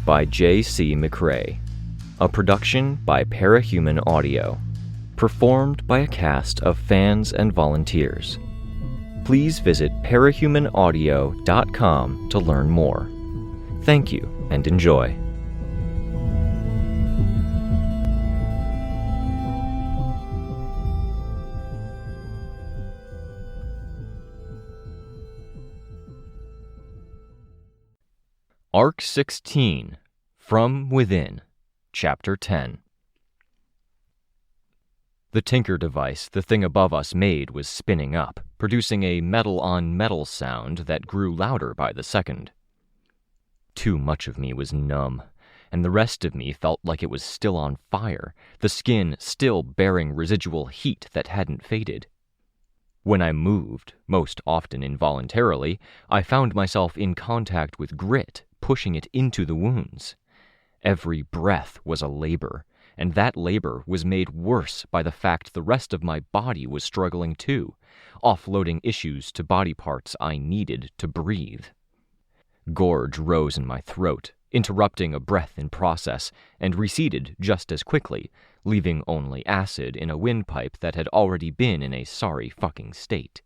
by J.C. McRae. A production by Parahuman Audio. Performed by a cast of fans and volunteers. Please visit parahumanaudio.com to learn more. Thank you and enjoy. Arc 16, From Within, Chapter 10. The tinker device the thing above us made was spinning up, producing a metal-on-metal sound that grew louder by the second. Too much of me was numb, and the rest of me felt like it was still on fire, the skin still bearing residual heat that hadn't faded. When I moved, most often involuntarily, I found myself in contact with grit, pushing it into the wounds. Every breath was a labor, and that labor was made worse by the fact the rest of my body was struggling too, offloading issues to body parts I needed to breathe. Gorge rose in my throat, interrupting a breath in process, and receded just as quickly, leaving only acid in a windpipe that had already been in a sorry fucking state.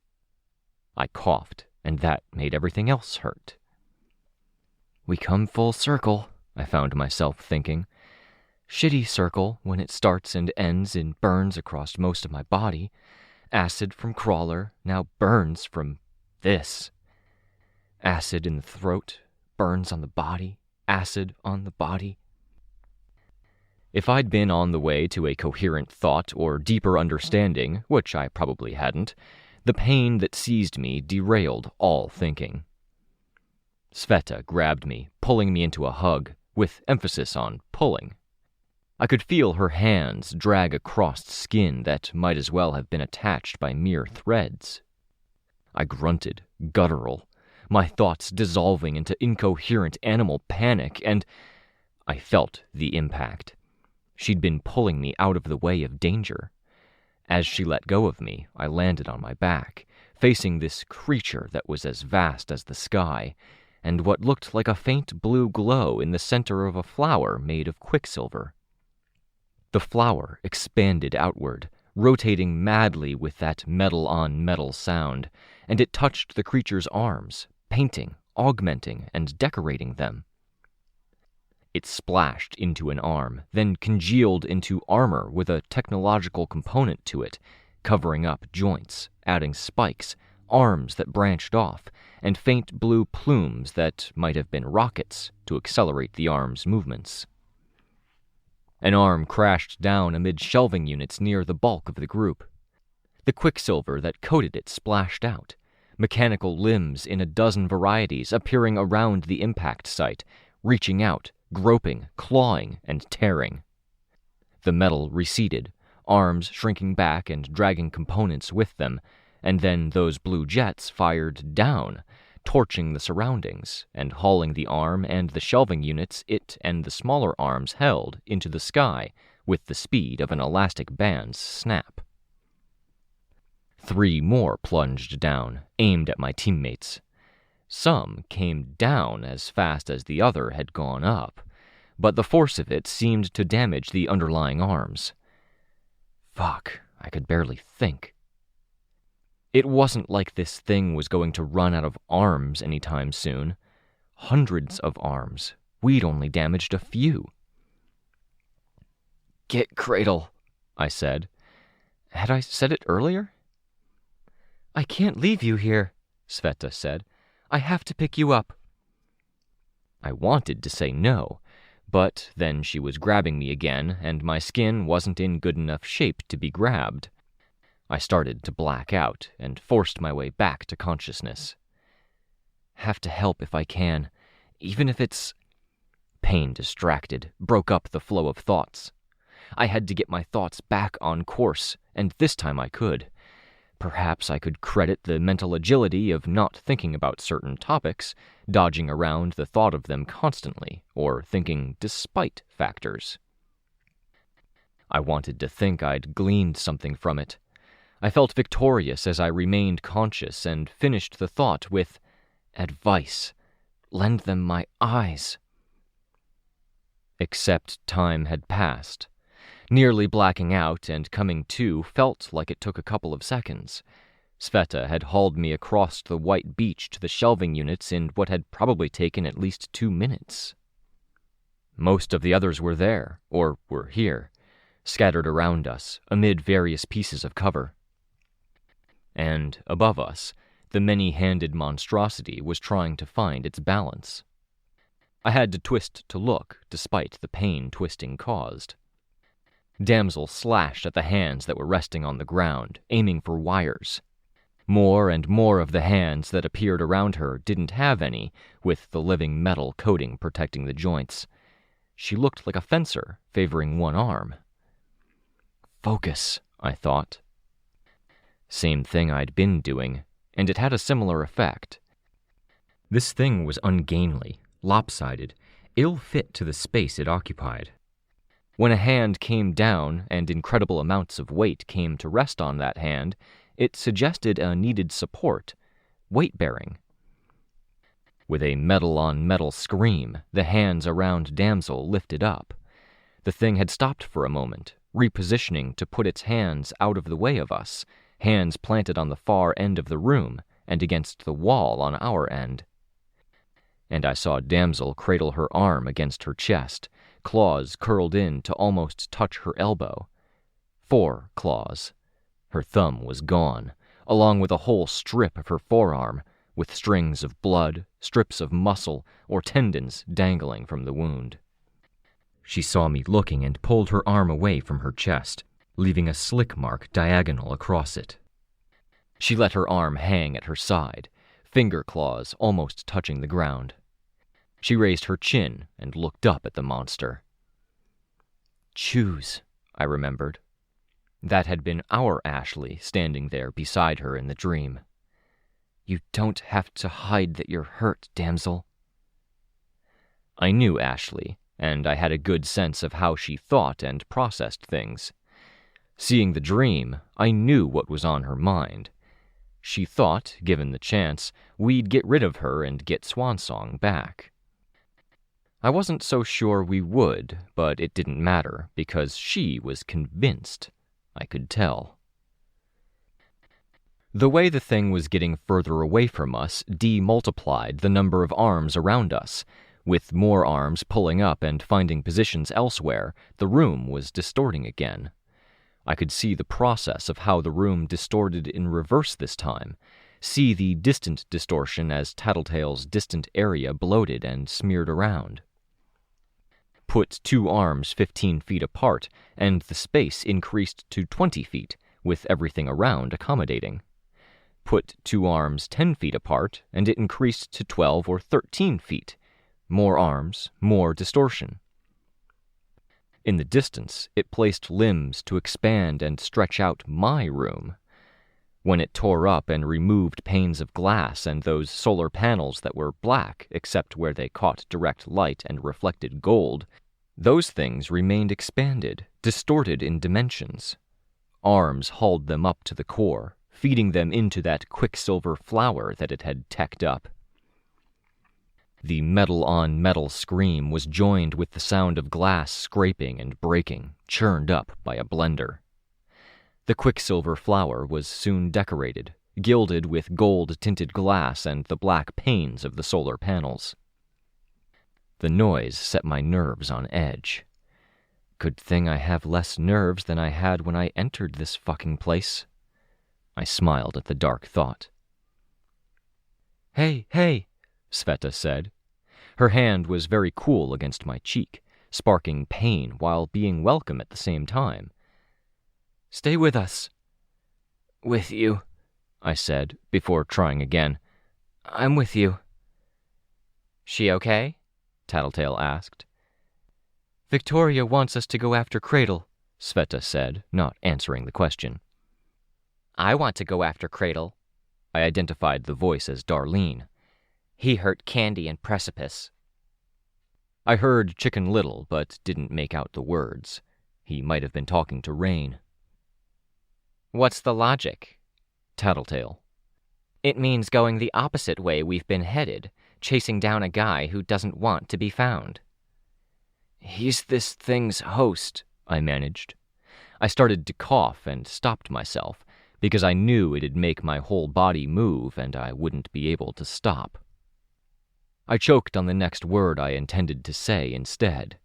I coughed, and that made everything else hurt. We come full circle, I found myself thinking. Shitty circle when it starts and ends in burns across most of my body. Acid from crawler, now burns from this. Acid in the throat, burns on the body, acid on the body. If I'd been on the way to a coherent thought or deeper understanding, which I probably hadn't, the pain that seized me derailed all thinking. Sveta grabbed me, pulling me into a hug, with emphasis on pulling. I could feel her hands drag across skin that might as well have been attached by mere threads. I grunted, guttural, my thoughts dissolving into incoherent animal panic, and I felt the impact. She'd been pulling me out of the way of danger. As she let go of me, I landed on my back, facing this creature that was as vast as the sky, and what looked like a faint blue glow in the center of a flower made of quicksilver. The flower expanded outward, rotating madly with that metal-on-metal sound, and it touched the creature's arms, painting, augmenting, and decorating them. It splashed into an arm, then congealed into armor with a technological component to it, covering up joints, adding spikes, arms that branched off, and faint blue plumes that might have been rockets to accelerate the arm's movements. An arm crashed down amid shelving units near the bulk of the group. The quicksilver that coated it splashed out, mechanical limbs in a dozen varieties appearing around the impact site, reaching out, groping, clawing, and tearing. The metal receded, arms shrinking back and dragging components with them, and then those blue jets fired down, torching the surroundings, and hauling the arm and the shelving units it and the smaller arms held into the sky with the speed of an elastic band's snap. 3 more plunged down, aimed at my teammates. Some came down as fast as the other had gone up, but the force of it seemed to damage the underlying arms. Fuck, I could barely think. It wasn't like this thing was going to run out of arms anytime soon. Hundreds of arms. We'd only damaged a few. Get Cradle, I said. Had I said it earlier? I can't leave you here, Sveta said. I have to pick you up. I wanted to say no, but then she was grabbing me again, and my skin wasn't in good enough shape to be grabbed. I started to black out and forced my way back to consciousness. Have to help if I can, even if it's... Pain distracted, broke up the flow of thoughts. I had to get my thoughts back on course, and this time I could. Perhaps I could credit the mental agility of not thinking about certain topics, dodging around the thought of them constantly, or thinking despite factors. I wanted to think I'd gleaned something from it. I felt victorious as I remained conscious and finished the thought with, advice. Lend them my eyes. Except time had passed. Nearly blacking out and coming to felt like it took a couple of seconds. Sveta had hauled me across the white beach to the shelving units in what had probably taken at least 2 minutes. Most of the others were there, or were here, scattered around us, amid various pieces of cover. And, above us, the many-handed monstrosity was trying to find its balance. I had to twist to look, despite the pain twisting caused. Damsel slashed at the hands that were resting on the ground, aiming for wires. More and more of the hands that appeared around her didn't have any, with the living metal coating protecting the joints. She looked like a fencer, favoring one arm. Focus, I thought. Same thing I'd been doing, and it had a similar effect. This thing was ungainly, lopsided, ill-fit to the space it occupied. When a hand came down and incredible amounts of weight came to rest on that hand, it suggested a needed support, weight-bearing. With a metal-on-metal scream, the hands around Damsel lifted up. The thing had stopped for a moment, repositioning to put its hands out of the way of us, hands planted on the far end of the room and against the wall on our end. And I saw Damsel cradle her arm against her chest, claws curled in to almost touch her elbow. 4 claws. Her thumb was gone, along with a whole strip of her forearm, with strings of blood, strips of muscle, or tendons dangling from the wound. She saw me looking and pulled her arm away from her chest, leaving a slick mark diagonal across it. She let her arm hang at her side, finger claws almost touching the ground. She raised her chin and looked up at the monster. Choose, I remembered. That had been our Ashley standing there beside her in the dream. You don't have to hide that you're hurt, damsel. I knew Ashley, and I had a good sense of how she thought and processed things. Seeing the dream, I knew what was on her mind. She thought, given the chance, we'd get rid of her and get Swansong back. I wasn't so sure we would, but it didn't matter, because she was convinced. I could tell. The way the thing was getting further away from us demultiplied the number of arms around us. With more arms pulling up and finding positions elsewhere, the room was distorting again. I could see the process of how the room distorted in reverse this time, see the distant distortion as Tattletale's distant area bloated and smeared around. Put 2 arms 15 feet apart, and the space increased to 20 feet, with everything around accommodating. Put 2 arms 10 feet apart, and it increased to 12 or 13 feet. More arms, more distortion. In the distance, it placed limbs to expand and stretch out my room. When it tore up and removed panes of glass and those solar panels that were black except where they caught direct light and reflected gold, those things remained expanded, distorted in dimensions. Arms hauled them up to the core, feeding them into that quicksilver flower that it had teched up. The metal-on-metal scream was joined with the sound of glass scraping and breaking, churned up by a blender. The quicksilver flower was soon decorated, gilded with gold-tinted glass and the black panes of the solar panels. The noise set my nerves on edge. Good thing I have less nerves than I had when I entered this fucking place. I smiled at the dark thought. Hey, Sveta said. Her hand was very cool against my cheek, sparking pain while being welcome at the same time. Stay with us. With you, I said, before trying again. I'm with you. She okay? Tattletale asked. Victoria wants us to go after Cradle, Sveta said, not answering the question. I want to go after Cradle. I identified the voice as Darlene. He hurt Candy and Precipice. I heard Chicken Little, but didn't make out the words. He might have been talking to Rein. What's the logic? Tattletale. It means going the opposite way we've been headed, chasing down a guy who doesn't want to be found. He's this thing's host, I managed. I started to cough and stopped myself, because I knew it'd make my whole body move and I wouldn't be able to stop. I choked on the next word I intended to say instead.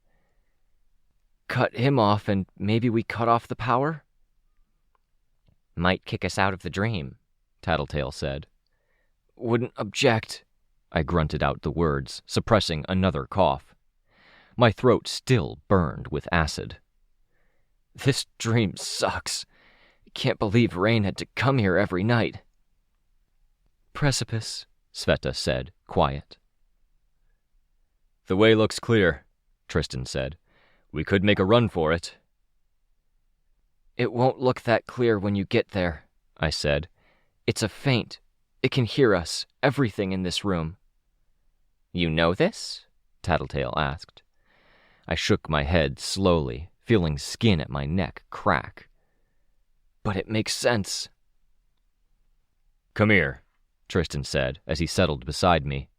Cut him off and maybe we cut off the power? Might kick us out of the dream, Tattletale said. Wouldn't object, I grunted out the words, suppressing another cough. My throat still burned with acid. This dream sucks. Can't believe Rein had to come here every night. Precipice, Sveta said, quiet. The way looks clear, Tristan said. We could make a run for it. It won't look that clear when you get there, I said. It's a feint. It can hear us, everything in this room. You know this? Tattletale asked. I shook my head slowly, feeling skin at my neck crack. But it makes sense. Come here, Tristan said as he settled beside me.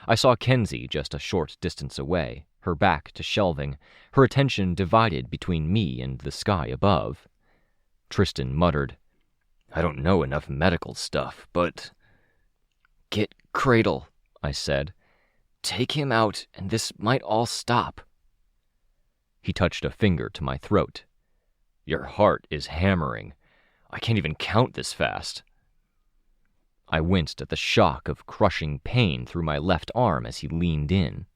I saw Kenzie just a short distance away, her back to shelving, her attention divided between me and the sky above. Tristan muttered, I don't know enough medical stuff, but... Get Cradle, I said. Take him out, and this might all stop. He touched a finger to my throat. Your heart is hammering. I can't even count this fast. I winced at the shock of crushing pain through my left arm as he leaned in.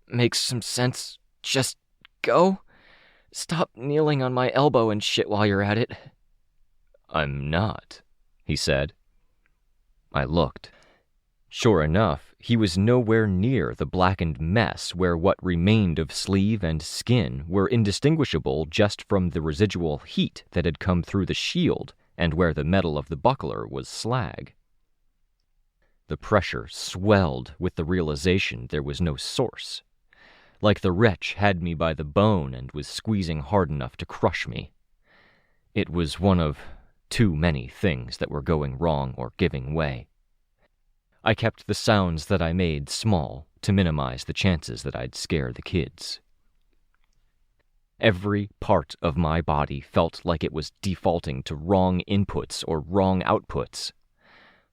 Makes some sense. Just go? Stop kneeling on my elbow and shit while you're at it. I'm not, he said. I looked. Sure enough, he was nowhere near the blackened mess where what remained of sleeve and skin were indistinguishable just from the residual heat that had come through the shield and where the metal of the buckler was slag. The pressure swelled with the realization there was no source, like the wretch had me by the bone and was squeezing hard enough to crush me. It was one of too many things that were going wrong or giving way. I kept the sounds that I made small to minimize the chances that I'd scare the kids. Every part of my body felt like it was defaulting to wrong inputs or wrong outputs.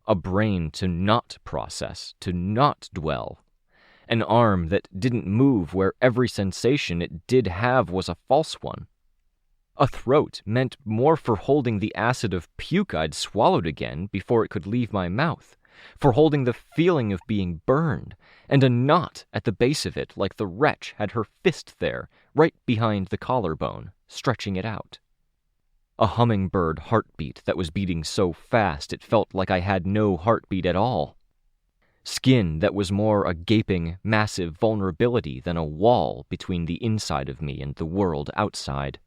A brain to not process, to not dwell. An arm that didn't move where every sensation it did have was a false one. A throat meant more for holding the acid of puke I'd swallowed again before it could leave my mouth, for holding the feeling of being burned, and a knot at the base of it like the wretch had her fist there, right behind the collarbone, stretching it out. A hummingbird heartbeat that was beating so fast it felt like I had no heartbeat at all. Skin that was more a gaping, massive vulnerability than a wall between the inside of me and the world outside.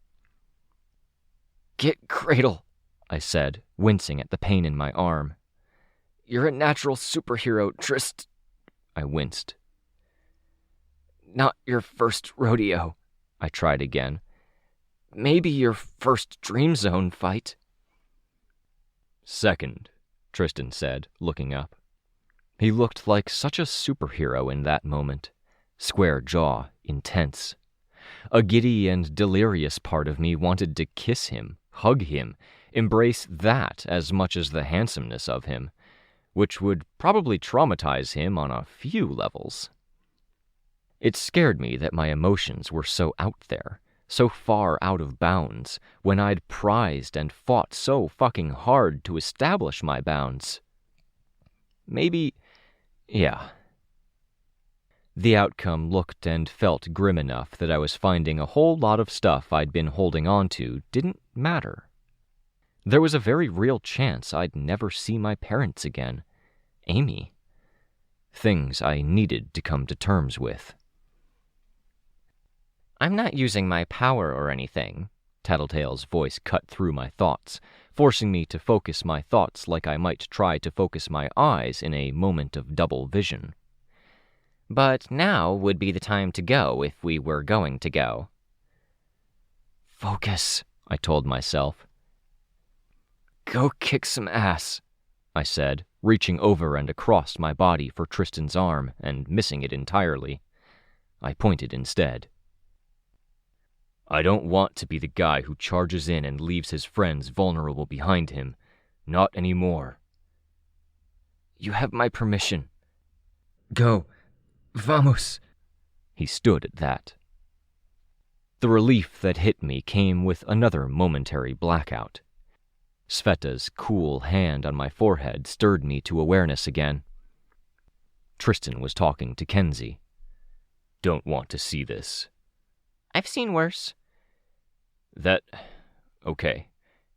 Get Cradle, I said, wincing at the pain in my arm. You're a natural superhero, Trist. I winced. Not your first rodeo, I tried again. Maybe your first Dream Zone fight. Second, Tristan said, looking up. He looked like such a superhero in that moment. Square jaw, intense. A giddy and delirious part of me wanted to kiss him, hug him, embrace that as much as the handsomeness of him, which would probably traumatize him on a few levels. It scared me that my emotions were so out there, so far out of bounds, when I'd prized and fought so fucking hard to establish my bounds. Maybe, yeah. The outcome looked and felt grim enough that I was finding a whole lot of stuff I'd been holding on to didn't matter. There was a very real chance I'd never see my parents again. Amy. Things I needed to come to terms with. I'm not using my power or anything, Tattletale's voice cut through my thoughts, forcing me to focus my thoughts like I might try to focus my eyes in a moment of double vision. But now would be the time to go if we were going to go. Focus, I told myself. Go kick some ass, I said, reaching over and across my body for Tristan's arm and missing it entirely. I pointed instead. I don't want to be the guy who charges in and leaves his friends vulnerable behind him. Not anymore. You have my permission. Go. Vamos. He stood at that. The relief that hit me came with another momentary blackout. Sveta's cool hand on my forehead stirred me to awareness again. Tristan was talking to Kenzie. Don't want to see this. I've seen worse. Okay.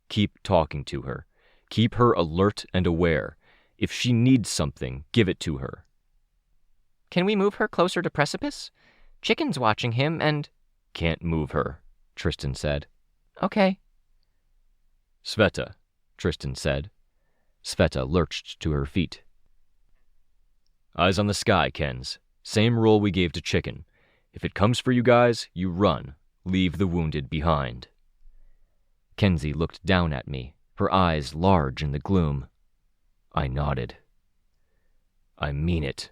Keep talking to her. Keep her alert and aware. If she needs something, give it to her. Can we move her closer to precipice? Chicken's watching him and... Can't move her, Tristan said. Okay. Sveta, Tristan said. Sveta lurched to her feet. Eyes on the sky, Kens. Same rule we gave to Chicken. If it comes for you guys, you run. Leave the wounded behind. Kenzie looked down at me, her eyes large in the gloom. I nodded. I mean it,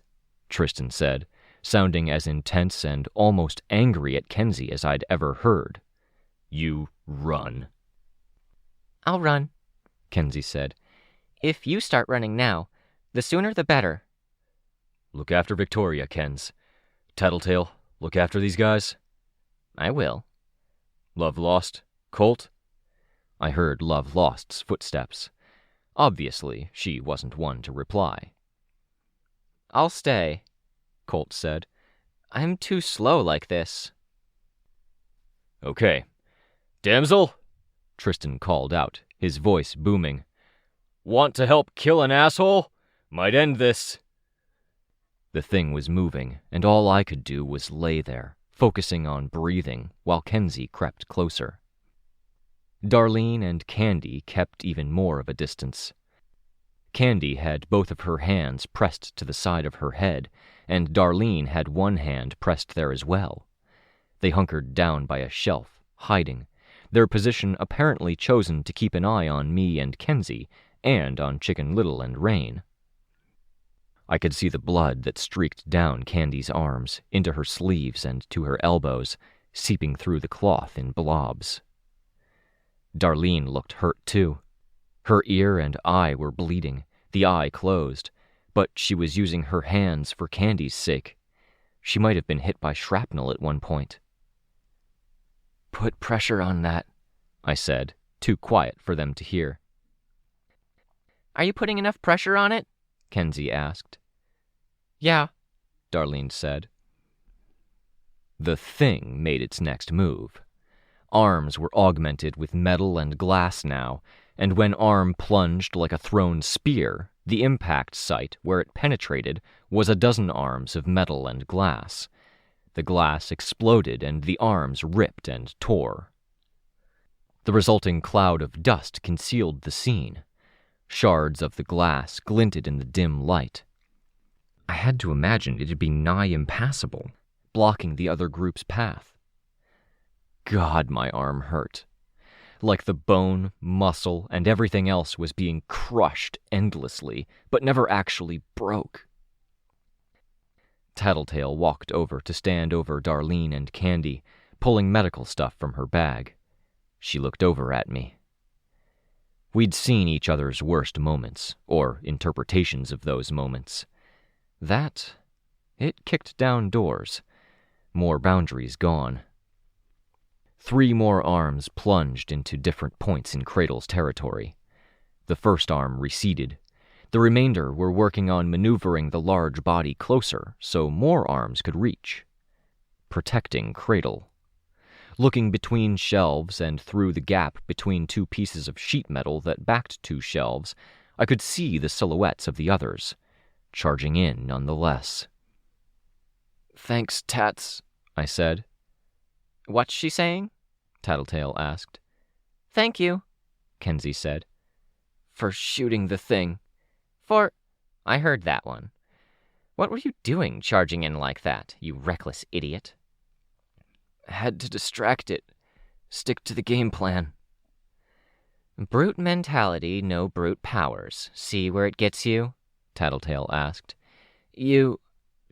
Tristan said, sounding as intense and almost angry at Kenzie as I'd ever heard. You run. I'll run, Kenzie said. If you start running now, the sooner the better. Look after Victoria, Kens. Tattletale, look after these guys. I will. Love Lost? Colt? I heard Love Lost's footsteps. Obviously, she wasn't one to reply. I'll stay, Colt said. I'm too slow like this. Okay. Damsel, Tristan called out, his voice booming. Want to help kill an asshole? Might end this. The thing was moving, and all I could do was lay there, focusing on breathing, while Kenzie crept closer. Darlene and Candy kept even more of a distance. Candy had both of her hands pressed to the side of her head, and Darlene had one hand pressed there as well. They hunkered down by a shelf, hiding, their position apparently chosen to keep an eye on me and Kenzie, and on Chicken Little and Rein. I could see the blood that streaked down Candy's arms, into her sleeves and to her elbows, seeping through the cloth in blobs. Darlene looked hurt too. Her ear and eye were bleeding, the eye closed, but she was using her hands for Candy's sake. She might have been hit by shrapnel at one point. Put pressure on that, I said, too quiet for them to hear. Are you putting enough pressure on it? Kenzie asked. Yeah, Darlene said. The thing made its next move. Arms were augmented with metal and glass now, and when arm plunged like a thrown spear, the impact site where it penetrated was a dozen arms of metal and glass. The glass exploded and the arms ripped and tore. The resulting cloud of dust concealed the scene. Shards of the glass glinted in the dim light. I had to imagine it'd be nigh impassable, blocking the other group's path. God, my arm hurt. Like the bone, muscle, and everything else was being crushed endlessly, but never actually broke. Tattletale walked over to stand over Darlene and Candy, pulling medical stuff from her bag. She looked over at me. We'd seen each other's worst moments, or interpretations of those moments. It kicked down doors. More boundaries gone. 3 more arms plunged into different points in Cradle's territory. The first arm receded. The remainder were working on maneuvering the large body closer so more arms could reach. Protecting Cradle. Looking between shelves and through the gap between 2 pieces of sheet metal that backed 2 shelves, I could see the silhouettes of the others, charging in nonetheless. Thanks, Tats, I said. What's she saying? Tattletale asked. Thank you, Kenzie said. For shooting the thing. I heard that one. What were you doing charging in like that, you reckless idiot? Had to distract it. Stick to the game plan. Brute mentality, no brute powers. See where it gets you? Tattletale asked.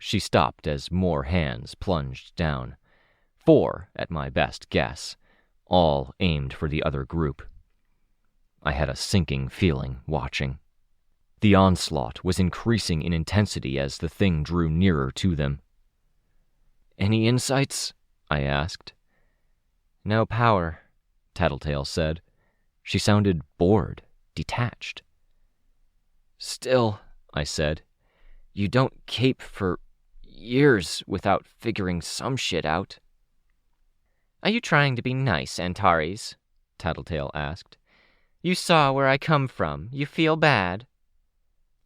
She stopped as more hands plunged down. 4, at my best guess, all aimed for the other group. I had a sinking feeling watching. The onslaught was increasing in intensity as the thing drew nearer to them. "Any insights?" I asked. "No power," Tattletale said. She sounded bored, detached. "Still," I said, "you don't cape for years without figuring some shit out." "Are you trying to be nice, Antares?" Tattletale asked. "You saw where I come from. You feel bad."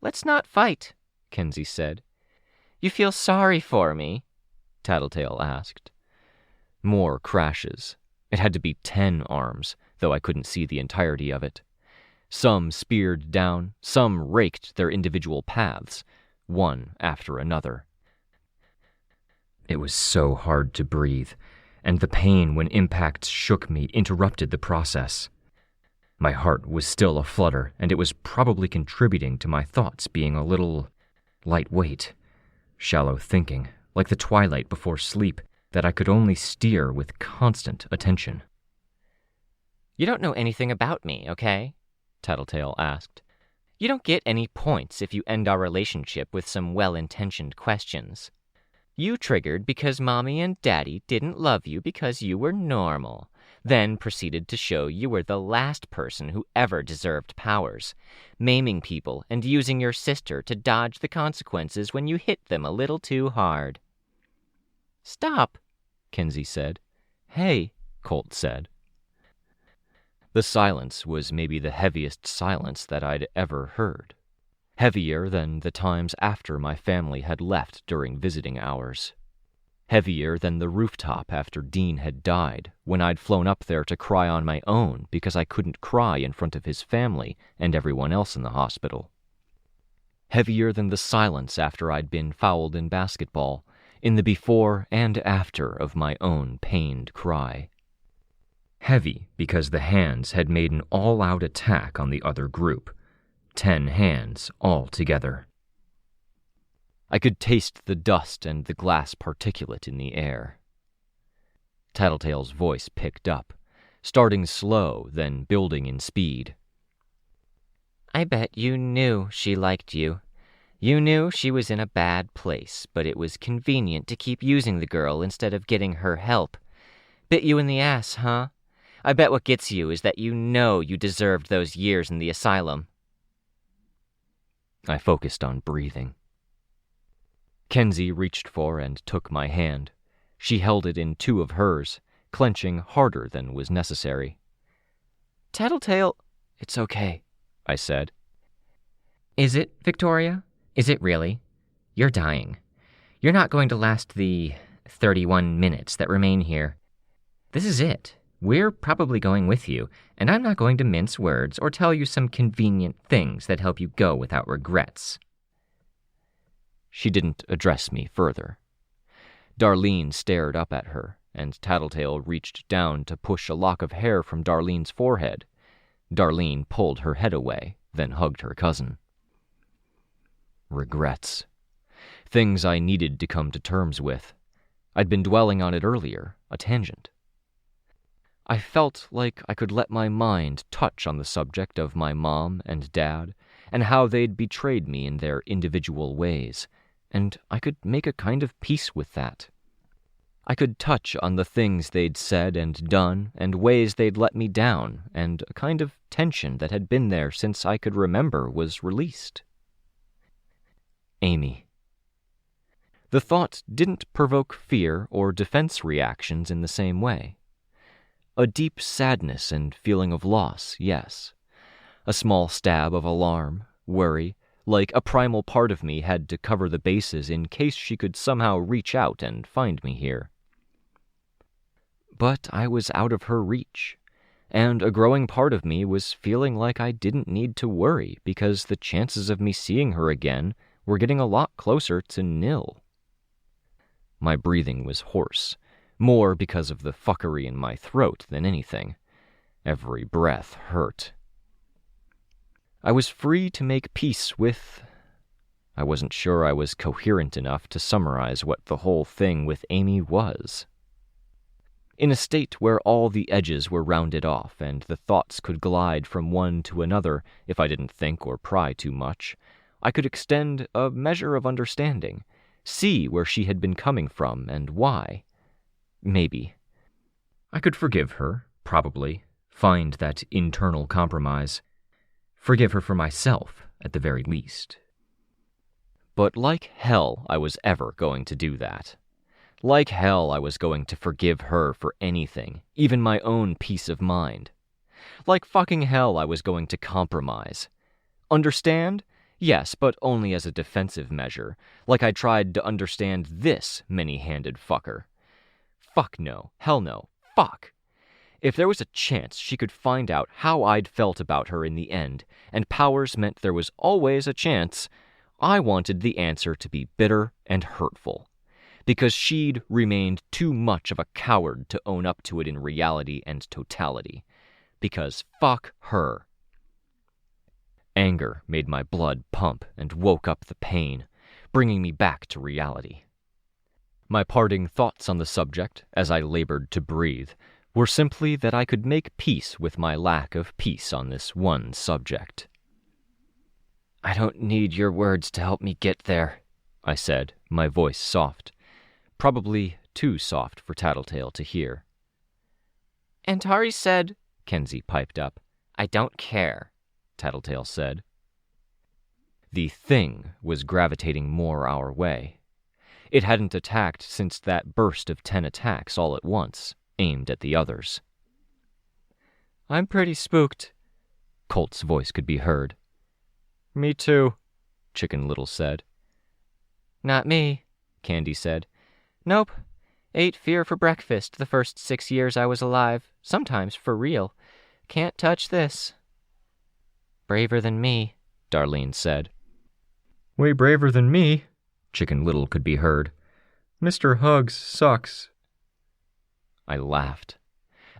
"Let's not fight," Kenzie said. "You feel sorry for me?" Tattletale asked. More crashes. It had to be 10 arms, though I couldn't see the entirety of it. Some speared down, some raked their individual paths, one after another. It was so hard to breathe, and the pain when impacts shook me interrupted the process. My heart was still aflutter, and it was probably contributing to my thoughts being a little lightweight, shallow thinking, like the twilight before sleep, that I could only steer with constant attention. "You don't know anything about me, okay?" Tattletale asked. "You don't get any points if you end our relationship with some well-intentioned questions. You triggered because Mommy and Daddy didn't love you because you were normal, then proceeded to show you were the last person who ever deserved powers, maiming people and using your sister to dodge the consequences when you hit them a little too hard." "Stop," Kenzie said. "Hey," Colt said. The silence was maybe the heaviest silence that I'd ever heard. Heavier than the times after my family had left during visiting hours. Heavier than the rooftop after Dean had died, when I'd flown up there to cry on my own because I couldn't cry in front of his family and everyone else in the hospital. Heavier than the silence after I'd been fouled in basketball, in the before and after of my own pained cry. Heavy because the hands had made an all-out attack on the other group. 10 hands all together. I could taste the dust and the glass particulate in the air. Tattletale's voice picked up, starting slow, then building in speed. "I bet you knew she liked you. You knew she was in a bad place, but it was convenient to keep using the girl instead of getting her help. Bit you in the ass, huh? I bet what gets you is that you know you deserved those years in the asylum." I focused on breathing. Kenzie reached for and took my hand. She held it in 2 of hers, clenching harder than was necessary. "Tattletale—" "It's okay," I said. "Is it, Victoria? Is it really? You're dying. You're not going to last the 31 minutes that remain here. This is it. We're probably going with you, and I'm not going to mince words or tell you some convenient things that help you go without regrets." She didn't address me further. Darlene stared up at her, and Tattletale reached down to push a lock of hair from Darlene's forehead. Darlene pulled her head away, then hugged her cousin. Regrets. Things I needed to come to terms with. I'd been dwelling on it earlier, a tangent. I felt like I could let my mind touch on the subject of my mom and dad, and how they'd betrayed me in their individual ways, and I could make a kind of peace with that. I could touch on the things they'd said and done, and ways they'd let me down, and a kind of tension that had been there since I could remember was released. Amy. The thought didn't provoke fear or defense reactions in the same way. A deep sadness and feeling of loss, yes. A small stab of alarm, worry, like a primal part of me had to cover the bases in case she could somehow reach out and find me here. But I was out of her reach, and a growing part of me was feeling like I didn't need to worry because the chances of me seeing her again were getting a lot closer to nil. My breathing was hoarse, more because of the fuckery in my throat than anything. Every breath hurt. I was free to make peace with I wasn't sure I was coherent enough to summarize what the whole thing with Amy was. In a state where all the edges were rounded off and the thoughts could glide from one to another if I didn't think or pry too much, I could extend a measure of understanding, see where she had been coming from and why. Maybe. I could forgive her, probably, find that internal compromise. Forgive her for myself, at the very least. But like hell I was ever going to do that. Like hell I was going to forgive her for anything, even my own peace of mind. Like fucking hell I was going to compromise. Understand? Yes, but only as a defensive measure, like I tried to understand this many-handed fucker. Fuck no. Hell no. Fuck. If there was a chance she could find out how I'd felt about her in the end, and powers meant there was always a chance, I wanted the answer to be bitter and hurtful. Because she'd remained too much of a coward to own up to it in reality and totality. Because fuck her. Anger made my blood pump and woke up the pain, bringing me back to reality. My parting thoughts on the subject, as I labored to breathe, were simply that I could make peace with my lack of peace on this one subject. "I don't need your words to help me get there," I said, my voice soft. Probably too soft for Tattletale to hear. "Antari said," Kenzie piped up. "I don't care," Tattletale said. The thing was gravitating more our way. It hadn't attacked since that burst of 10 attacks all at once, aimed at the others. "I'm pretty spooked," Colt's voice could be heard. "Me too," Chicken Little said. "Not me," Candy said. "Nope. Ate fear for breakfast the first 6 years I was alive, sometimes for real. Can't touch this." "Braver than me," Darlene said. "Way braver than me," Chicken Little could be heard. "Mr. Hugs sucks." I laughed,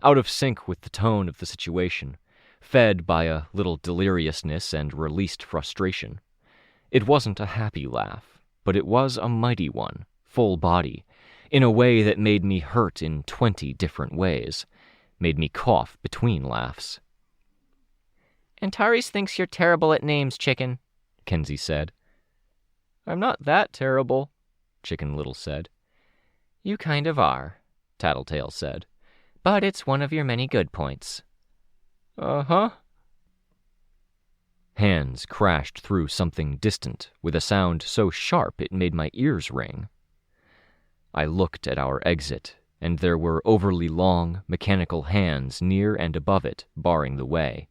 out of sync with the tone of the situation, fed by a little deliriousness and released frustration. It wasn't a happy laugh, but it was a mighty one, full body, in a way that made me hurt in 20 different ways, made me cough between laughs. "Antares thinks you're terrible at names, Chicken," Kenzie said. "I'm not that terrible," Chicken Little said. "You kind of are," Tattletale said. "But it's one of your many good points." "Uh-huh." Hands crashed through something distant with a sound so sharp it made my ears ring. I looked at our exit, and there were overly long, mechanical hands near and above it, barring the way,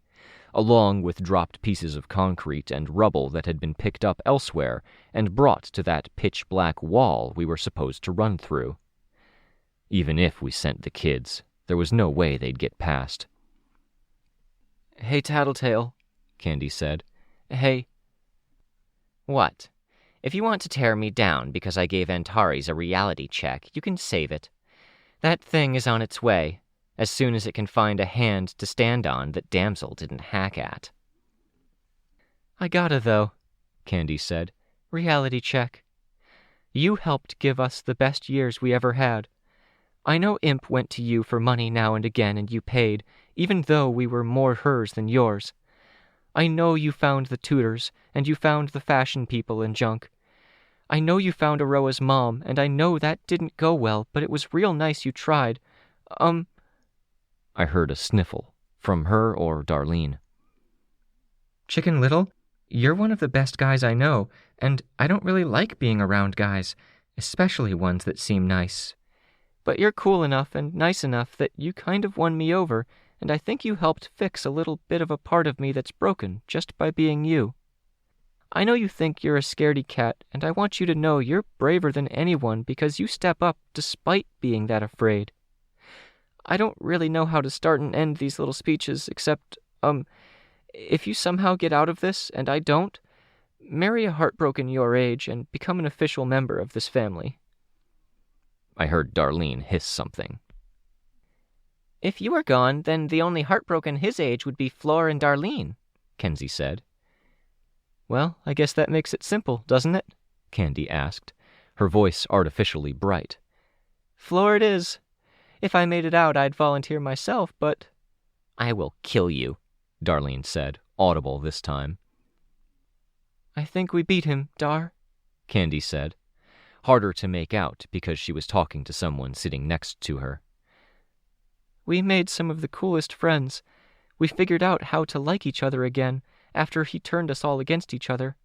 along with dropped pieces of concrete and rubble that had been picked up elsewhere and brought to that pitch-black wall we were supposed to run through. Even if we sent the kids, there was no way they'd get past. "Hey, Tattletale," Candy said. "Hey." "What? If you want to tear me down because I gave Antares a reality check, you can save it. That thing is on its way, as soon as it can find a hand to stand on that Damsel didn't hack at." "I gotta, though," Candy said. "Reality check. You helped give us the best years we ever had. I know Imp went to you for money now and again, and you paid, even though we were more hers than yours. I know you found the tutors, and you found the fashion people and junk. I know you found Aroa's mom, and I know that didn't go well, but it was real nice you tried. I heard a sniffle, from her or Darlene. "Chicken Little, you're one of the best guys I know, and I don't really like being around guys, especially ones that seem nice. But you're cool enough and nice enough that you kind of won me over, and I think you helped fix a little bit of a part of me that's broken just by being you. I know you think you're a scaredy cat, and I want you to know you're braver than anyone because you step up despite being that afraid. I don't really know how to start and end these little speeches, except, if you somehow get out of this, and I don't, marry a heartbroken your age and become an official member of this family." I heard Darlene hiss something. "If you are gone, then the only heartbroken his age would be Flor and Darlene," Kenzie said. Well, I guess that makes it simple, doesn't it? Candy asked, her voice artificially bright. Floor it is. If I made it out, I'd volunteer myself, but... I will kill you, Darlene said, audible this time. I think we beat him, Dar, Candy said, harder to make out because she was talking to someone sitting next to her. We made some of the coolest friends. We figured out how to like each other again after he turned us all against each other.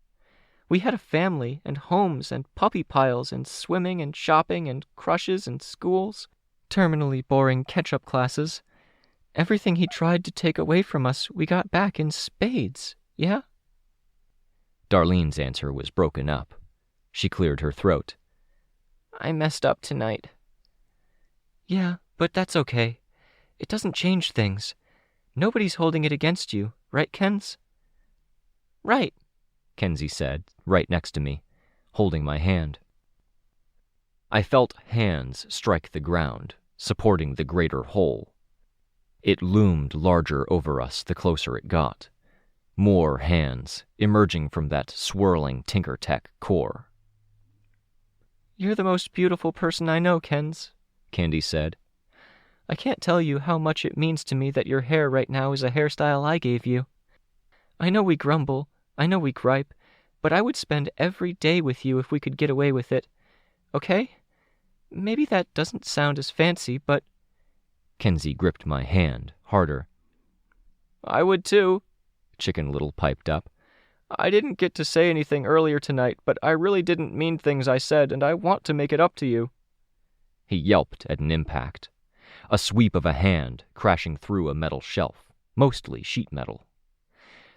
We had a family and homes and puppy piles and swimming and shopping and crushes and schools, terminally boring catch-up classes. Everything he tried to take away from us, we got back in spades, yeah? Darlene's answer was broken up. She cleared her throat. I messed up tonight. Yeah, but that's okay. It doesn't change things. Nobody's holding it against you, right, Kens? Right, Kenzie said, right next to me, holding my hand. I felt hands strike the ground, supporting the greater whole. It loomed larger over us the closer it got. More hands, emerging from that swirling Tinker Tech core. You're the most beautiful person I know, Kens, Candy said. I can't tell you how much it means to me that your hair right now is a hairstyle I gave you. I know we grumble, I know we gripe, but I would spend every day with you if we could get away with it. Okay? Maybe that doesn't sound as fancy, but... Kenzie gripped my hand harder. I would too, Chicken Little piped up. I didn't get to say anything earlier tonight, but I really didn't mean things I said, and I want to make it up to you. He yelped at an impact. A sweep of a hand crashing through a metal shelf, mostly sheet metal.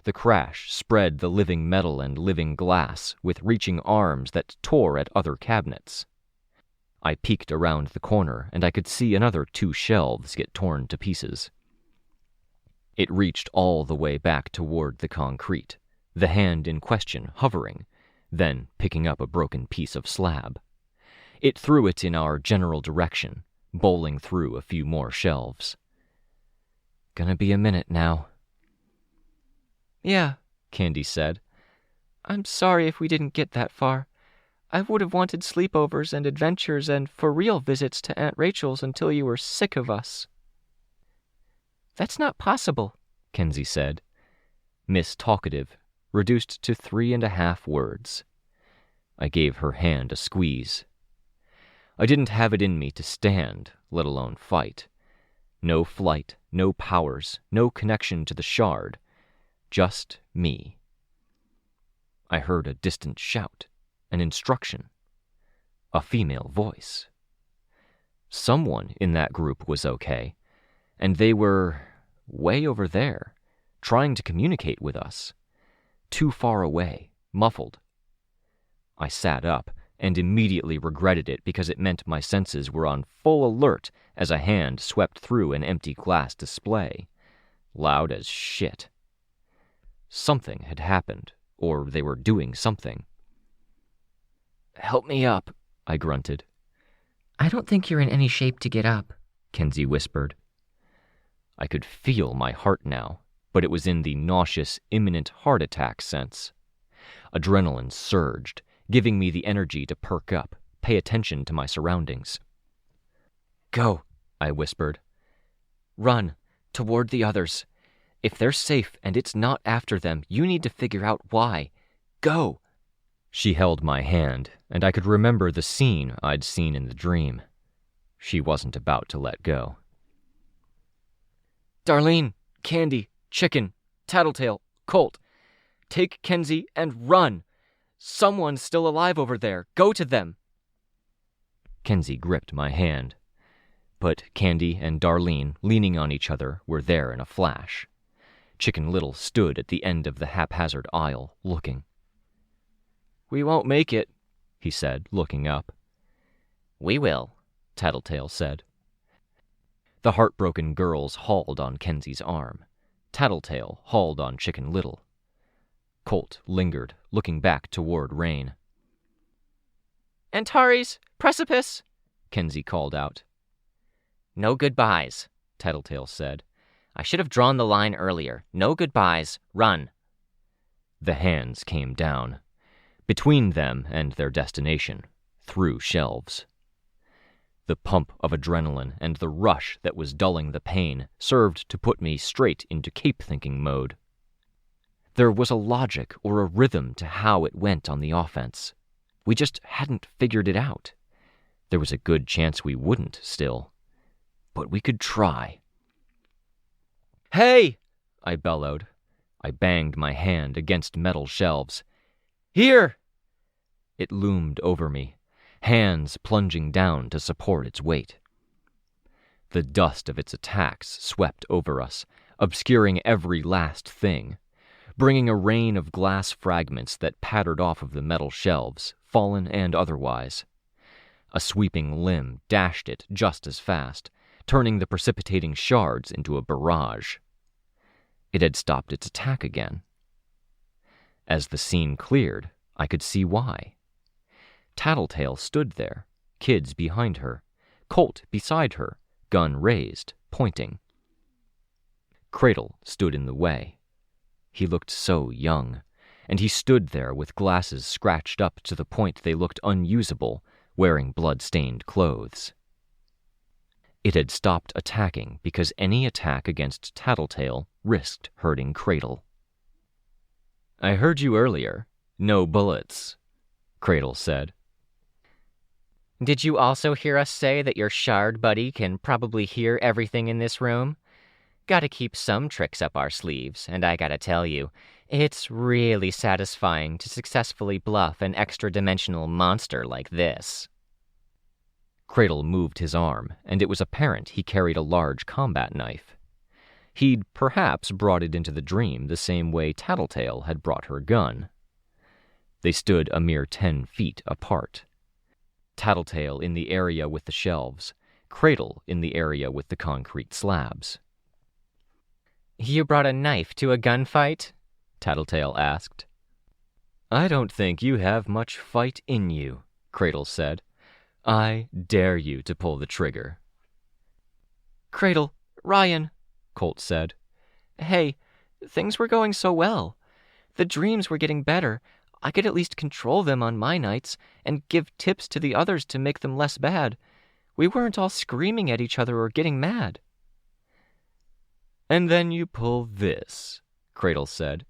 The crash spread the living metal and living glass with reaching arms that tore at other cabinets. I peeked around the corner, and I could see another 2 shelves get torn to pieces. It reached all the way back toward the concrete, the hand in question hovering, then picking up a broken piece of slab. It threw it in our general direction, bowling through a few more shelves. Gonna be a minute now. Yeah, Candy said. I'm sorry if we didn't get that far. I would have wanted sleepovers and adventures and for-real visits to Aunt Rachel's until you were sick of us. That's not possible, Kenzie said. Miss Talkative, reduced to 3.5 words. I gave her hand a squeeze. I didn't have it in me to stand, let alone fight. No flight, no powers, no connection to the shard. Just me. I heard a distant shout, an instruction. A female voice. Someone in that group was okay, and they were way over there, trying to communicate with us. Too far away, muffled. I sat up and immediately regretted it because it meant my senses were on full alert as a hand swept through an empty glass display. Loud as shit. Something had happened, or they were doing something. Help me up, I grunted. I don't think you're in any shape to get up, Kenzie whispered. I could feel my heart now, but it was in the nauseous, imminent heart attack sense. Adrenaline surged, giving me the energy to perk up, pay attention to my surroundings. Go, I whispered. Run, toward the others. If they're safe and it's not after them, you need to figure out why. Go! She held my hand, and I could remember the scene I'd seen in the dream. She wasn't about to let go. Darlene, Candy, Chicken, Tattletale, Colt, take Kenzie and run! Someone's still alive over there. Go to them! Kenzie gripped my hand, but Candy and Darlene, leaning on each other, were there in a flash. Chicken Little stood at the end of the haphazard aisle, looking. We won't make it, he said, looking up. We will, Tattletale said. The heartbroken girls hauled on Kenzie's arm. Tattletale hauled on Chicken Little. Colt lingered, looking back toward Rein. Antares! Precipice! Kenzie called out. No goodbyes, Tattletale said. I should have drawn the line earlier. No goodbyes. Run. The hands came down, between them and their destination, through shelves. The pump of adrenaline and the rush that was dulling the pain served to put me straight into cape-thinking mode. There was a logic or a rhythm to how it went on the offense. We just hadn't figured it out. There was a good chance we wouldn't still. But we could try. "Hey!" I bellowed. I banged my hand against metal shelves. "Here!" It loomed over me, hands plunging down to support its weight. The dust of its attacks swept over us, obscuring every last thing, bringing a rain of glass fragments that pattered off of the metal shelves, fallen and otherwise. A sweeping limb dashed it just as fast, turning the precipitating shards into a barrage. It had stopped its attack again. As the scene cleared, I could see why. Tattletale stood there, kids behind her, Colt beside her, gun raised, pointing. Cradle stood in the way. He looked so young, and he stood there with glasses scratched up to the point they looked unusable, wearing blood-stained clothes. It had stopped attacking because any attack against Tattletale risked hurting Cradle. "I heard you earlier. No bullets," Cradle said. Did you also hear us say that your shard buddy can probably hear everything in this room? Gotta keep some tricks up our sleeves, and I gotta tell you, it's really satisfying to successfully bluff an extra-dimensional monster like this. Cradle moved his arm, and it was apparent he carried a large combat knife. He'd perhaps brought it into the dream the same way Tattletale had brought her gun. They stood a mere 10 feet apart. Tattletale in the area with the shelves, Cradle in the area with the concrete slabs. "You brought a knife to a gunfight?" Tattletale asked. "I don't think you have much fight in you," Cradle said. "I dare you to pull the trigger." "Cradle, Ryan," Colt said. "Hey, things were going so well. The dreams were getting better. I could at least control them on my nights and give tips to the others to make them less bad. We weren't all screaming at each other or getting mad." "And then you pull this," Cradle said.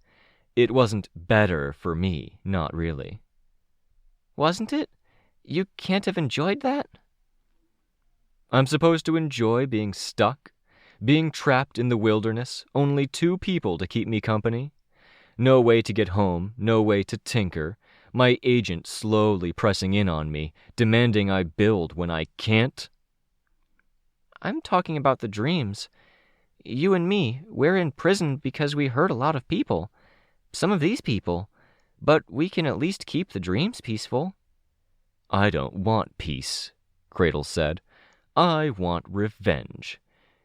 "It wasn't better for me, not really." "Wasn't it? You can't have enjoyed that?" "I'm supposed to enjoy being stuck, being trapped in the wilderness, only 2 people to keep me company. No way to get home, no way to tinker, my agent slowly pressing in on me, demanding I build when I can't." "I'm talking about the dreams. You and me, we're in prison because we hurt a lot of people. Some of these people. But we can at least keep the dreams peaceful." "I don't want peace," Cradle said. "I want revenge.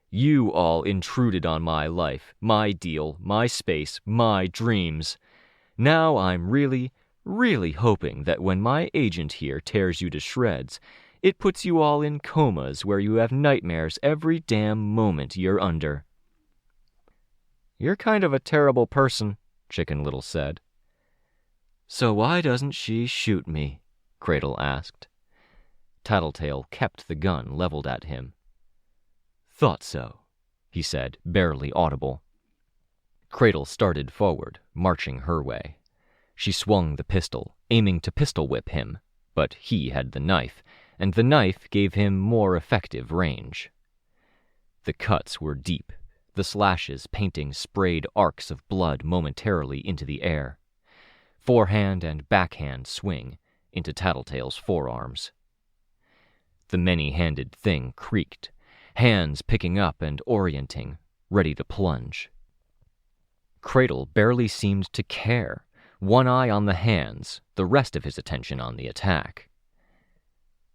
You all intruded on my life, my deal, my space, my dreams. Now I'm really, really hoping that when my agent here tears you to shreds, it puts you all in comas where you have nightmares every damn moment you're under." "You're kind of a terrible person," Chicken Little said. "So why doesn't she shoot me?" Cradle asked. Tattletale kept the gun leveled at him. "Thought so," he said, barely audible. Cradle started forward, marching her way. She swung the pistol, aiming to pistol whip him, but he had the knife, and the knife gave him more effective range. The cuts were deep, the slashes painting sprayed arcs of blood momentarily into the air. Forehand and backhand swing into Tattletale's forearms. The many-handed thing creaked, hands picking up and orienting, ready to plunge. Cradle barely seemed to care, one eye on the hands, the rest of his attention on the attack.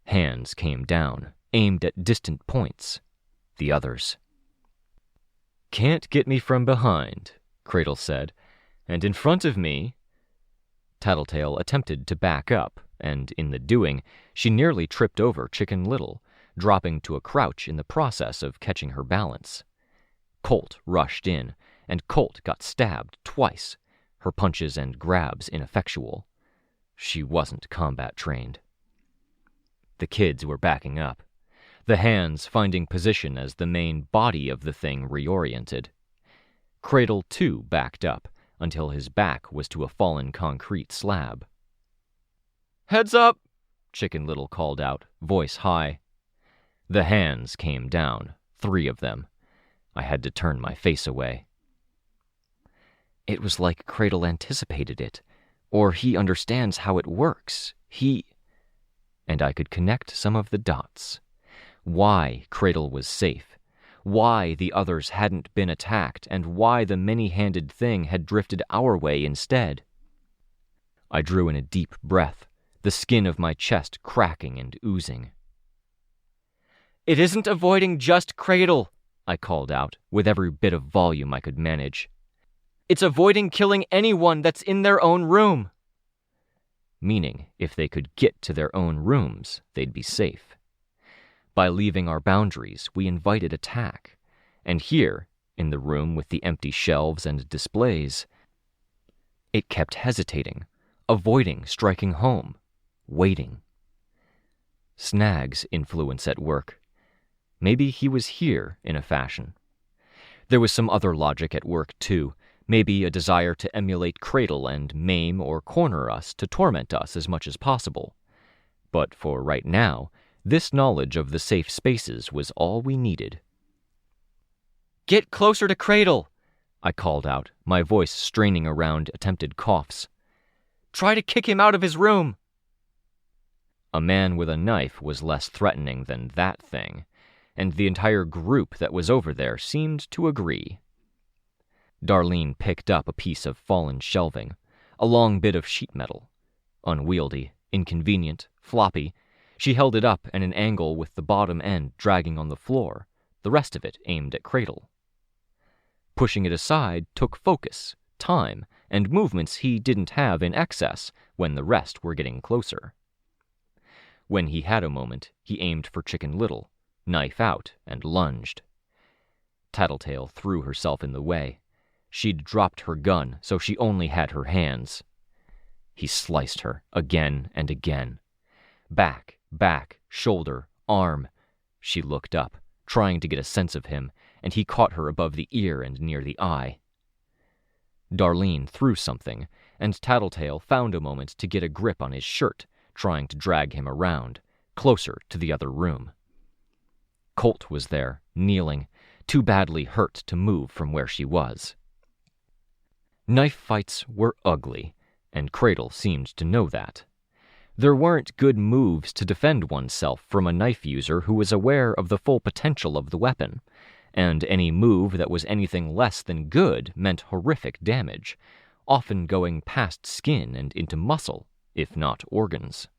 Hands came down, aimed at distant points, the others. "Can't get me from behind," Cradle said, "and in front of me—" Tattletale attempted to back up, and in the doing, she nearly tripped over Chicken Little, dropping to a crouch in the process of catching her balance. Colt rushed in, and Colt got stabbed twice, her punches and grabs ineffectual. She wasn't combat trained. The kids were backing up, the hands finding position as the main body of the thing reoriented. Cradle, too, backed up until his back was to a fallen concrete slab. "Heads up!" Chicken Little called out, voice high. The hands came down, 3 of them. I had to turn my face away. It was like Cradle anticipated it, or he understands how it works. And I could connect some of the dots. Why Cradle was safe, why the others hadn't been attacked, and why the many-handed thing had drifted our way instead. I drew in a deep breath, the skin of my chest cracking and oozing. "It isn't avoiding just Cradle," I called out, with every bit of volume I could manage. "It's avoiding killing anyone that's in their own room." Meaning, if they could get to their own rooms, they'd be safe. By leaving our boundaries, we invited attack. And here, in the room with the empty shelves and displays, it kept hesitating, avoiding striking home, waiting. Snag's influence at work. Maybe he was here in a fashion. There was some other logic at work, too. Maybe a desire to emulate Cradle and maim or corner us to torment us as much as possible. But for right now, this knowledge of the safe spaces was all we needed. "Get closer to Cradle," I called out, my voice straining around attempted coughs. "Try to kick him out of his room." A man with a knife was less threatening than that thing, and the entire group that was over there seemed to agree. Darlene picked up a piece of fallen shelving, a long bit of sheet metal. Unwieldy, inconvenient, floppy, she held it up at an angle with the bottom end dragging on the floor, the rest of it aimed at Cradle. Pushing it aside took focus, time, and movements he didn't have in excess when the rest were getting closer. When he had a moment, he aimed for Chicken Little, knife out, and lunged. Tattletale threw herself in the way. She'd dropped her gun, so she only had her hands. He sliced her, again and again. Back, shoulder, arm. She looked up, trying to get a sense of him, and he caught her above the ear and near the eye. Darlene threw something, and Tattletale found a moment to get a grip on his shirt, trying to drag him around, closer to the other room. Colt was there, kneeling, too badly hurt to move from where she was. Knife fights were ugly, and Cradle seemed to know that. There weren't good moves to defend oneself from a knife user who was aware of the full potential of the weapon, and any move that was anything less than good meant horrific damage, often going past skin and into muscle, if not organs.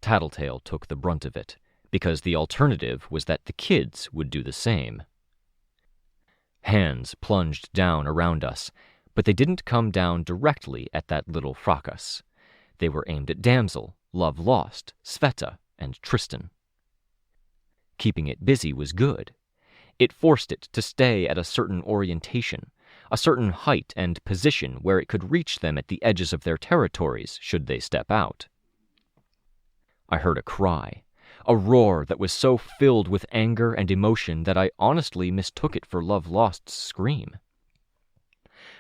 Tattletale took the brunt of it, because the alternative was that the kids would do the same. Hands plunged down around us, but they didn't come down directly at that little fracas. They were aimed at Damsel, Love Lost, Sveta, and Tristan. Keeping it busy was good. It forced it to stay at a certain orientation, a certain height and position where it could reach them at the edges of their territories should they step out. I heard a cry, a roar that was so filled with anger and emotion that I honestly mistook it for Love Lost's scream.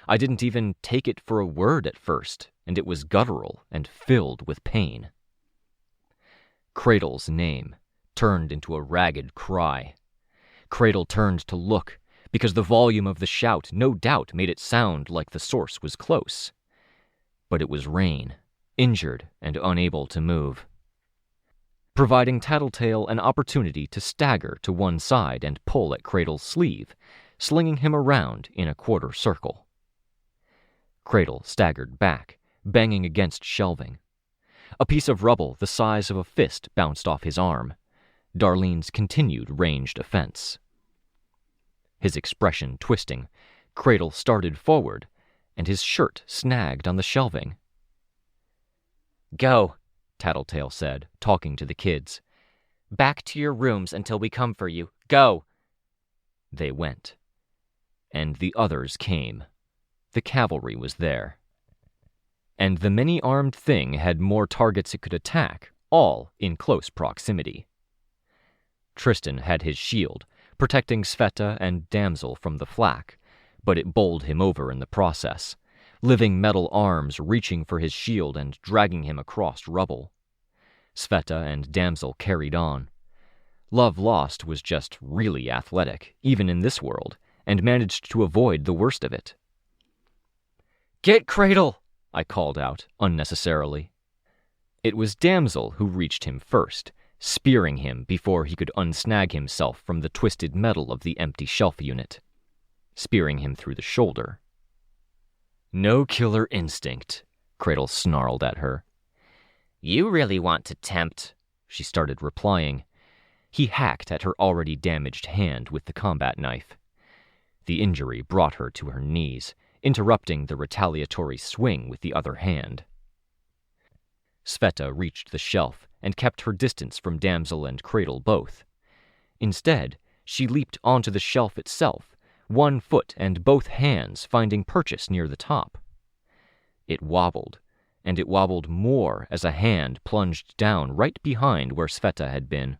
I didn't even take it for a word at first, and it was guttural and filled with pain. Cradle's name turned into a ragged cry. Cradle turned to look, because the volume of the shout no doubt made it sound like the source was close. But it was Rein, injured and unable to move, providing Tattletale an opportunity to stagger to one side and pull at Cradle's sleeve, slinging him around in a quarter circle. Cradle staggered back, banging against shelving. A piece of rubble the size of a fist bounced off his arm. Darlene's continued ranged offense. His expression twisting, Cradle started forward, and his shirt snagged on the shelving. "Go," Tattletale said, talking to the kids. "Back to your rooms until we come for you. Go!" They went. And the others came. the cavalry was there. And the many-armed thing had more targets it could attack, all in close proximity. Tristan had his shield, protecting Sveta and Damsel from the flak, but it bowled him over in the process, living metal arms reaching for his shield and dragging him across rubble. Sveta and Damsel carried on. Love Lost was just really athletic, even in this world, and managed to avoid the worst of it. "Get Cradle!" I called out, unnecessarily. It was Damsel who reached him first, spearing him before he could unsnag himself from the twisted metal of the empty shelf unit, spearing him through the shoulder. "No killer instinct," Cradle snarled at her. "You really want to tempt," she started replying. He hacked at her already damaged hand with the combat knife. The injury brought her to her knees, interrupting the retaliatory swing with the other hand. Sveta reached the shelf and kept her distance from Damsel and Cradle both. Instead, she leaped onto the shelf itself, one foot and both hands finding purchase near the top. It wobbled, and it wobbled more as a hand plunged down right behind where Sveta had been.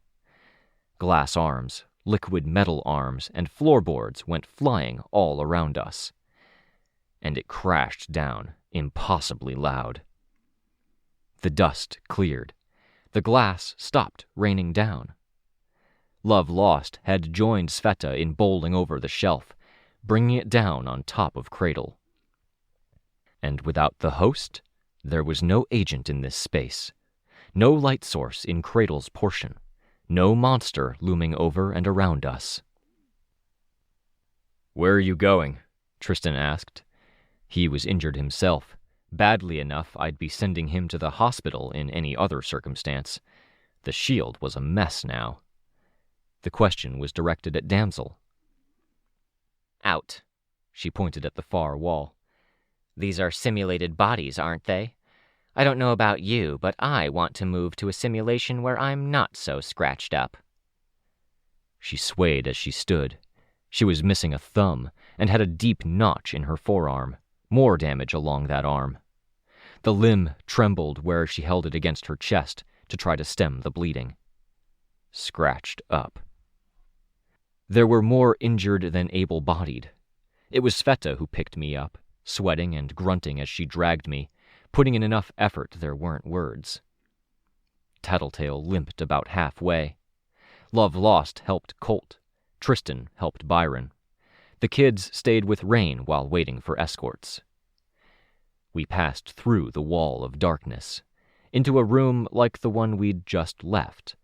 Glass arms, liquid metal arms, and floorboards went flying all around us. And it crashed down, impossibly loud. The dust cleared. The glass stopped raining down. Love Lost had joined Sveta in bowling over the shelf, bringing it down on top of Cradle. And without the host, there was no agent in this space, no light source in Cradle's portion, no monster looming over and around us. "Where are you going?" Tristan asked. He was injured himself, badly enough I'd be sending him to the hospital in any other circumstance. The shield was a mess now. The question was directed at Damsel. "Out." She pointed at the far wall. "These are simulated bodies, aren't they? I don't know about you, but I want to move to a simulation where I'm not so scratched up." She swayed as she stood. She was missing a thumb and had a deep notch in her forearm, more damage along that arm. The limb trembled where she held it against her chest to try to stem the bleeding. Scratched up. There were more injured than able-bodied. It was Sveta who picked me up, sweating and grunting as she dragged me, putting in enough effort there weren't words. Tattletale limped about halfway. Love Lost helped Colt. Tristan helped Byron. The kids stayed with Rein while waiting for escorts. We passed through the wall of darkness, into a room like the one we'd just left.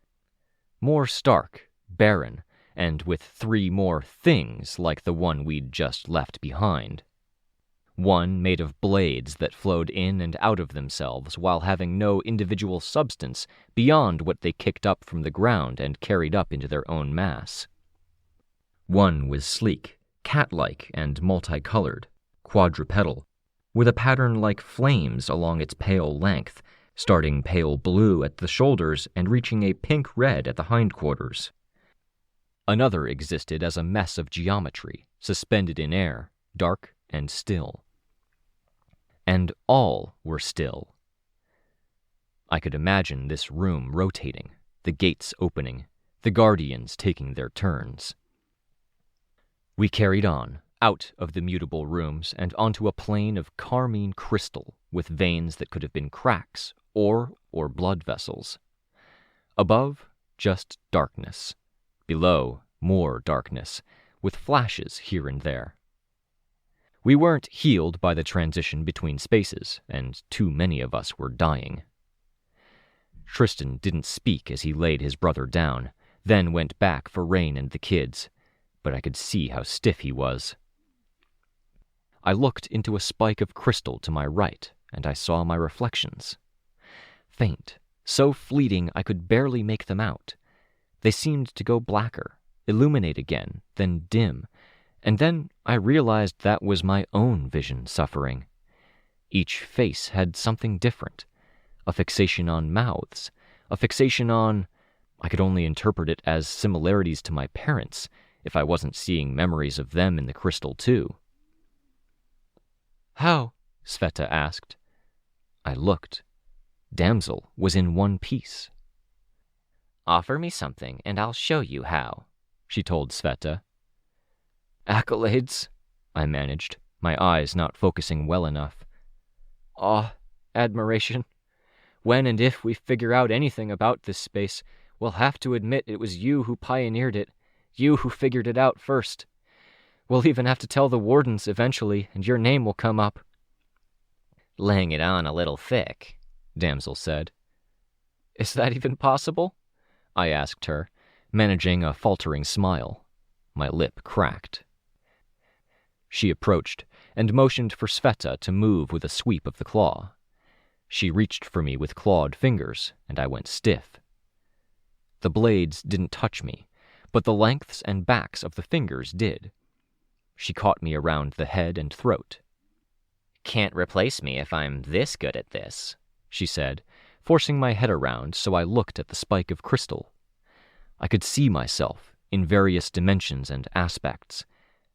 More stark, barren, and with 3 more things like the one we'd just left behind. One made of blades that flowed in and out of themselves while having no individual substance beyond what they kicked up from the ground and carried up into their own mass. One was sleek, cat-like and multicolored, quadrupedal, with a pattern like flames along its pale length, starting pale blue at the shoulders and reaching a pink-red at the hindquarters. Another existed as a mess of geometry, suspended in air, dark and still. And all were still. I could imagine this room rotating, the gates opening, the guardians taking their turns. We carried on, out of the mutable rooms and onto a plane of carmine crystal with veins that could have been cracks or blood vessels. Above, just darkness. Below, more darkness, with flashes here and there. We weren't healed by the transition between spaces, and too many of us were dying. Tristan didn't speak as he laid his brother down, then went back for Rein and the kids, but I could see how stiff he was. I looked into a spike of crystal to my right, and I saw my reflections. Faint, so fleeting I could barely make them out. They seemed to go blacker, illuminate again, then dim, and then I realized that was my own vision suffering. Each face had something different. A fixation on mouths, a fixation on... I could only interpret it as similarities to my parents, if I wasn't seeing memories of them in the crystal too. How? Sveta asked. I looked. Damsel was in one piece. Offer me something, and I'll show you how, she told Sveta. Accolades, I managed, my eyes not focusing well enough. Awe, admiration. When and if we figure out anything about this space, we'll have to admit it was you who pioneered it, you who figured it out first. We'll even have to tell the wardens eventually, and your name will come up. Laying it on a little thick, Damsel said. Is that even possible? I asked her, managing a faltering smile. My lip cracked. She approached and motioned for Sveta to move with a sweep of the claw. She reached for me with clawed fingers, and I went stiff. The blades didn't touch me, but the lengths and backs of the fingers did. She caught me around the head and throat. Can't replace me if I'm this good at this, she said, forcing my head around so I looked at the spike of crystal. I could see myself in various dimensions and aspects,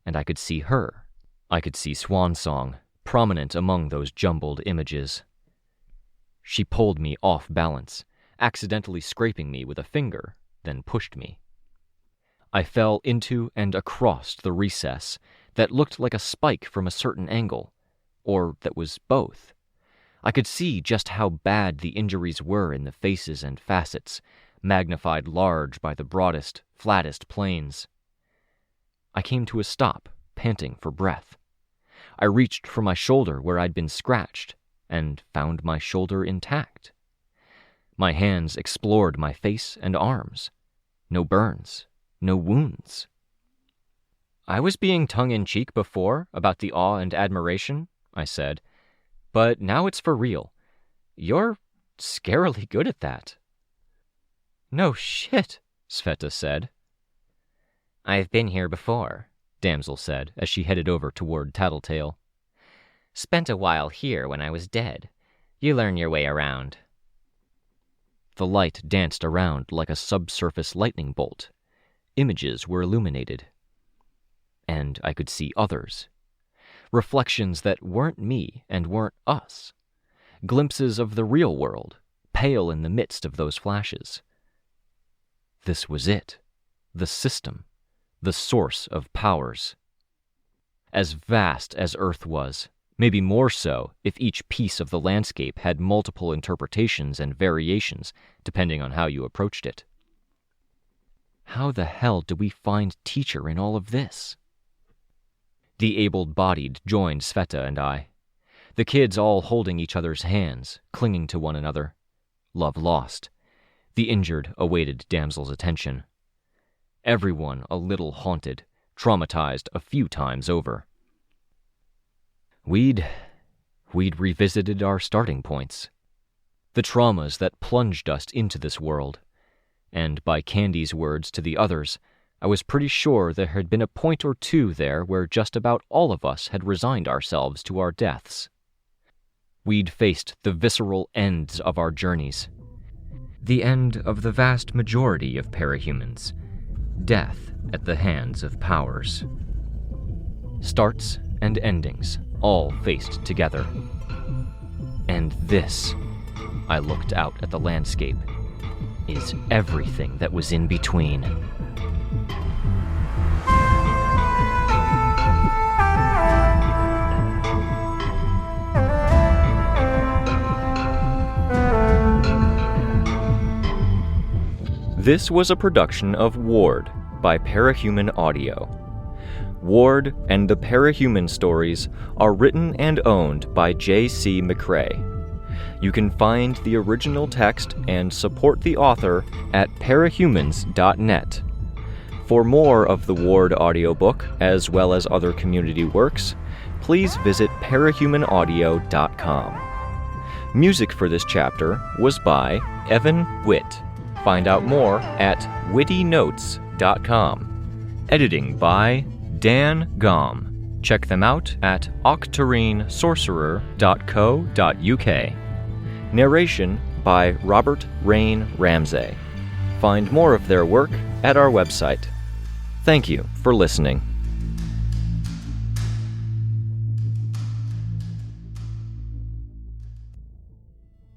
and I could see her. I could see Swansong, prominent among those jumbled images. She pulled me off balance, accidentally scraping me with a finger, then pushed me. I fell into and across the recess that looked like a spike from a certain angle, or that was both. I could see just how bad the injuries were in the faces and facets, magnified large by the broadest, flattest planes. I came to a stop, panting for breath. I reached for my shoulder where I'd been scratched, and found my shoulder intact. My hands explored my face and arms. No burns, no wounds. I was being tongue-in-cheek before about the awe and admiration, I said, but now it's for real. You're scarily good at that. No shit, Sveta said. I've been here before, Damsel said as she headed over toward Tattletale. Spent a while here when I was dead. You learn your way around. The light danced around like a subsurface lightning bolt. Images were illuminated. And I could see others. Reflections that weren't me and weren't us. Glimpses of the real world, pale in the midst of those flashes. This was it. The system. The source of powers. As vast as Earth was, maybe more so if each piece of the landscape had multiple interpretations and variations depending on how you approached it. How the hell do we find teacher in all of this? The able-bodied joined Sveta and I. The kids all holding each other's hands, clinging to one another. Love lost. The injured awaited Damsel's attention. Everyone a little haunted, traumatized a few times over. We'd revisited our starting points. The traumas that plunged us into this world. And by Candy's words to the others, I was pretty sure there had been a point or two there where just about all of us had resigned ourselves to our deaths. We'd faced the visceral ends of our journeys. The end of the vast majority of parahumans. Death at the hands of powers. Starts and endings, all faced together. And this, I looked out at the landscape, is everything that was in between. This was a production of Ward by Parahuman Audio. Ward and the Parahuman stories are written and owned by J.C. McCrae. You can find the original text and support the author at parahumans.net. For more of the Ward audiobook, as well as other community works, please visit parahumanaudio.com. Music for this chapter was by Evan Witt. Find out more at wittynotes.com. Editing by Dan Gom. Check them out at octarinesorcerer.co.uk. Narration by Robert Rein Ramsay. Find more of their work at our website. Thank you for listening.